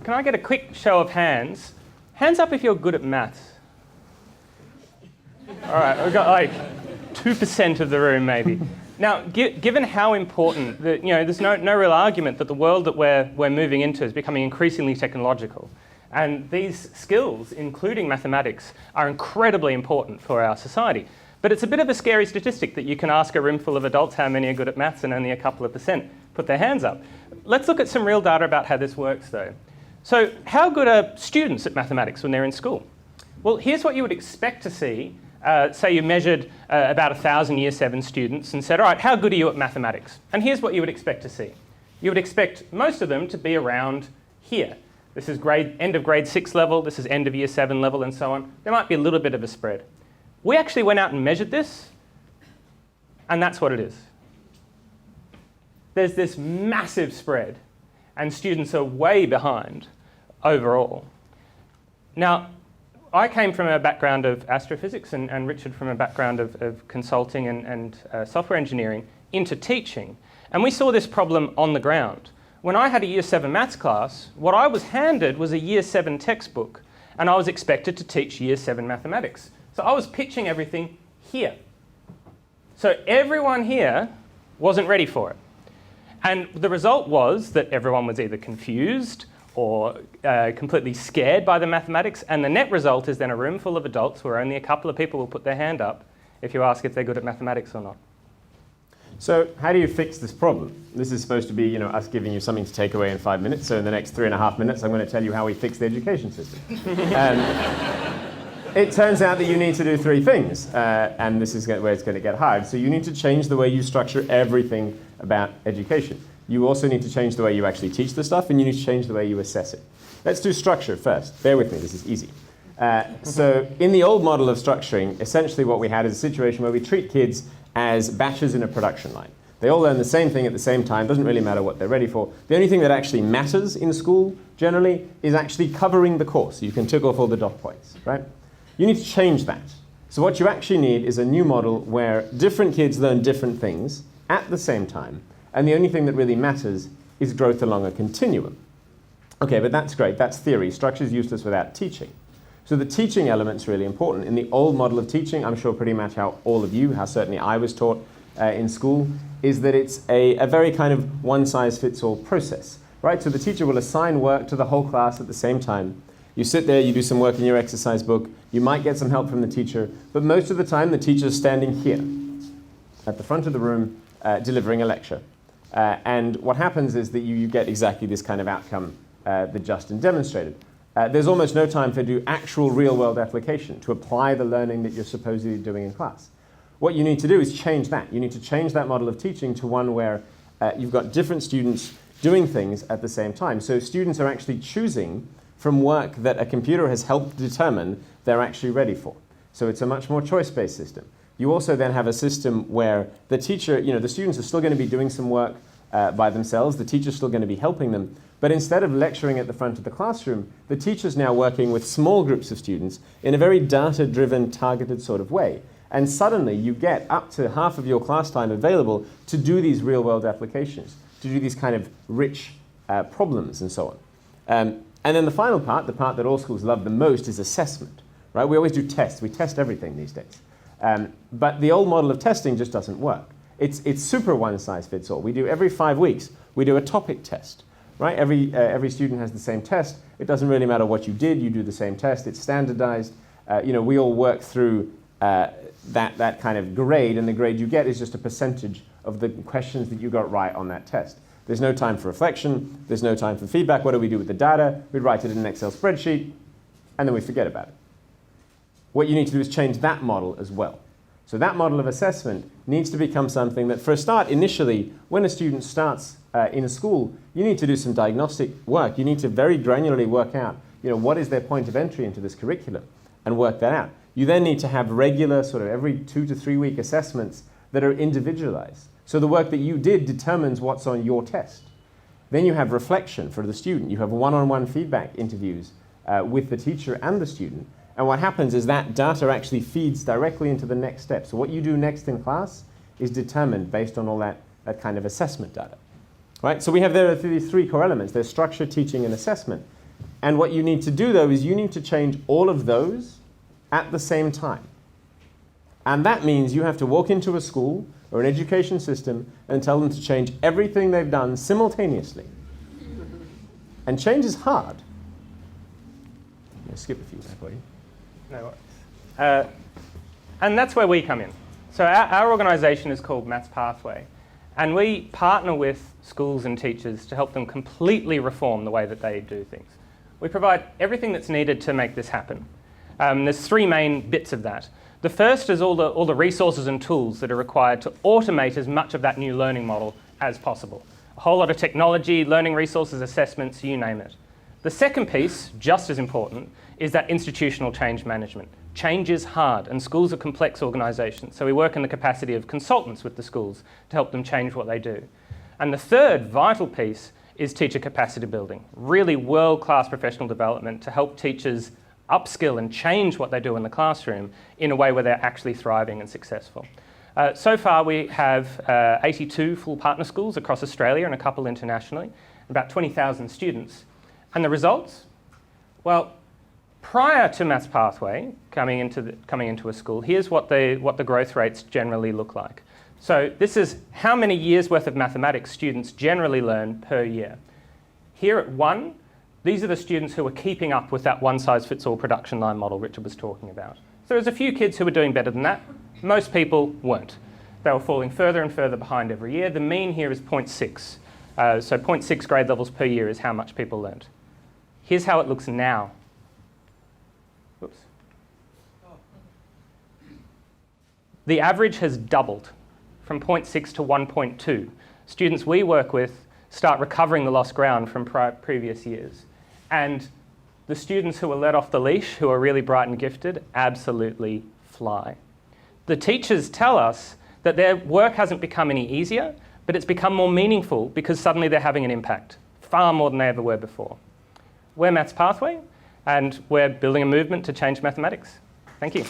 can I get a quick show of hands? Hands up if you're good at maths. All right, we've got like 2% of the room maybe. Now, given how important, there's no real argument that the world that we're moving into is becoming increasingly technological. And these skills, including mathematics, are incredibly important for our society. But it's a bit of a scary statistic that you can ask a room full of adults how many are good at maths and only a couple of percent put their hands up. Let's look at some real data about how this works though. So how good are students at mathematics when they're in school? Well, here's what you would expect to see. Say you measured about 1,000 Year 7 students and said, all right, how good are you at mathematics? And here's what you would expect to see. You would expect most of them to be around here. This is end of grade 6 level, this is end of Year 7 level, and so on. There might be a little bit of a spread. We actually went out and measured this, and that's what it is. There's this massive spread, and students are way behind overall. Now, I came from a background of astrophysics and Richard from a background of consulting and software engineering into teaching. And we saw this problem on the ground. When I had a Year 7 maths class, what I was handed was a Year 7 textbook, and I was expected to teach Year 7 mathematics. So I was pitching everything here. So everyone here wasn't ready for it. And the result was that everyone was either confused or completely scared by the mathematics, and the net result is then a room full of adults where only a couple of people will put their hand up if you ask if they're good at mathematics or not. So how do you fix this problem? This is supposed to be us giving you something to take away in 5 minutes, so in the next 3.5 minutes I'm going to tell you how we fix the education system. It turns out that you need to do 3 things, and this is where it's going to get hard. So you need to change the way you structure everything about education. You also need to change the way you actually teach the stuff, and you need to change the way you assess it. Let's do structure first. Bear with me, this is easy. So in the old model of structuring, essentially what we had is a situation where we treat kids as batches in a production line. They all learn the same thing at the same time, doesn't really matter what they're ready for. The only thing that actually matters in school, generally, is actually covering the course. You can tick off all the dot points, right? You need to change that. So what you actually need is a new model where different kids learn different things at the same time, and the only thing that really matters is growth along a continuum. Okay, but that's great, that's theory. Structure is useless without teaching. So the teaching element's really important. In the old model of teaching, I'm sure pretty much how all of you, how certainly I was taught in school, is that it's a very kind of one-size-fits-all process, right? So the teacher will assign work to the whole class at the same time. You sit there, you do some work in your exercise book, you might get some help from the teacher, but most of the time the teacher's standing here at the front of the room delivering a lecture. And what happens is that you get exactly this kind of outcome that Justin demonstrated. There's almost no time to do actual real-world application, to apply the learning that you're supposedly doing in class. What you need to do is change that. You need to change that model of teaching to one where you've got different students doing things at the same time. So students are actually choosing from work that a computer has helped determine they're actually ready for. So it's a much more choice-based system. You also then have a system where the teacher, the students are still going to be doing some work by themselves. The teacher's still going to be helping them. But instead of lecturing at the front of the classroom, the teacher's now working with small groups of students in a very data-driven, targeted sort of way. And suddenly you get up to half of your class time available to do these real-world applications, to do these kind of rich problems and so on. And then the final part, the part that all schools love the most, is assessment. Right? We always do tests. We test everything these days. But the old model of testing just doesn't work. It's super one-size-fits-all. We do every 5 weeks, we do a topic test. Right? Every student has the same test. It doesn't really matter what you did. You do the same test. It's standardized. We all work through that kind of grade, and the grade you get is just a percentage of the questions that you got right on that test. There's no time for reflection. There's no time for feedback. What do we do with the data? We write it in an Excel spreadsheet, and then we forget about it. What you need to do is change that model as well. So that model of assessment needs to become something that, for a start, initially, when a student starts in a school, you need to do some diagnostic work. You need to very granularly work out, what is their point of entry into this curriculum, and work that out. You then need to have regular, sort of every 2 to 3 week assessments that are individualized. So the work that you did determines what's on your test. Then you have reflection for the student. You have one-on-one feedback interviews with the teacher and the student. And what happens is that data actually feeds directly into the next step. So what you do next in class is determined based on all that kind of assessment data. Right? So we have these 3 core elements. There's structure, teaching, and assessment. And what you need to do, though, is you need to change all of those at the same time. And that means you have to walk into a school or an education system and tell them to change everything they've done simultaneously. And change is hard. I'm going to skip a few there for you. No worries. And that's where we come in. So our organisation is called Maths Pathway, and we partner with schools and teachers to help them completely reform the way that they do things. We provide everything that's needed to make this happen. There's three main bits of that. The first is all the resources and tools that are required to automate as much of that new learning model as possible. A whole lot of technology, learning resources, assessments, you name it. The second piece, just as important, is that institutional change management. Change is hard, and schools are complex organisations, so we work in the capacity of consultants with the schools to help them change what they do. And the third vital piece is teacher capacity building, really world-class professional development to help teachers upskill and change what they do in the classroom in a way where they're actually thriving and successful. So far we have 82 full partner schools across Australia and a couple internationally, about 20,000 students. And the results? Well, prior to Maths Pathway coming into a school, here's what the growth rates generally look like. So this is how many years worth of mathematics students generally learn per year. Here at 1, these are the students who are keeping up with that one-size-fits-all production line model Richard was talking about. So there's a few kids who were doing better than that. Most people weren't. They were falling further and further behind every year. The mean here is 0.6. So 0.6 grade levels per year is how much people learnt. Here's how it looks now. Oops. The average has doubled from 0.6 to 1.2. Students we work with start recovering the lost ground from previous years. And the students who are let off the leash, who are really bright and gifted, absolutely fly. The teachers tell us that their work hasn't become any easier, but it's become more meaningful because suddenly they're having an impact, far more than they ever were before. We're Maths Pathway, and we're building a movement to change mathematics. Thank you.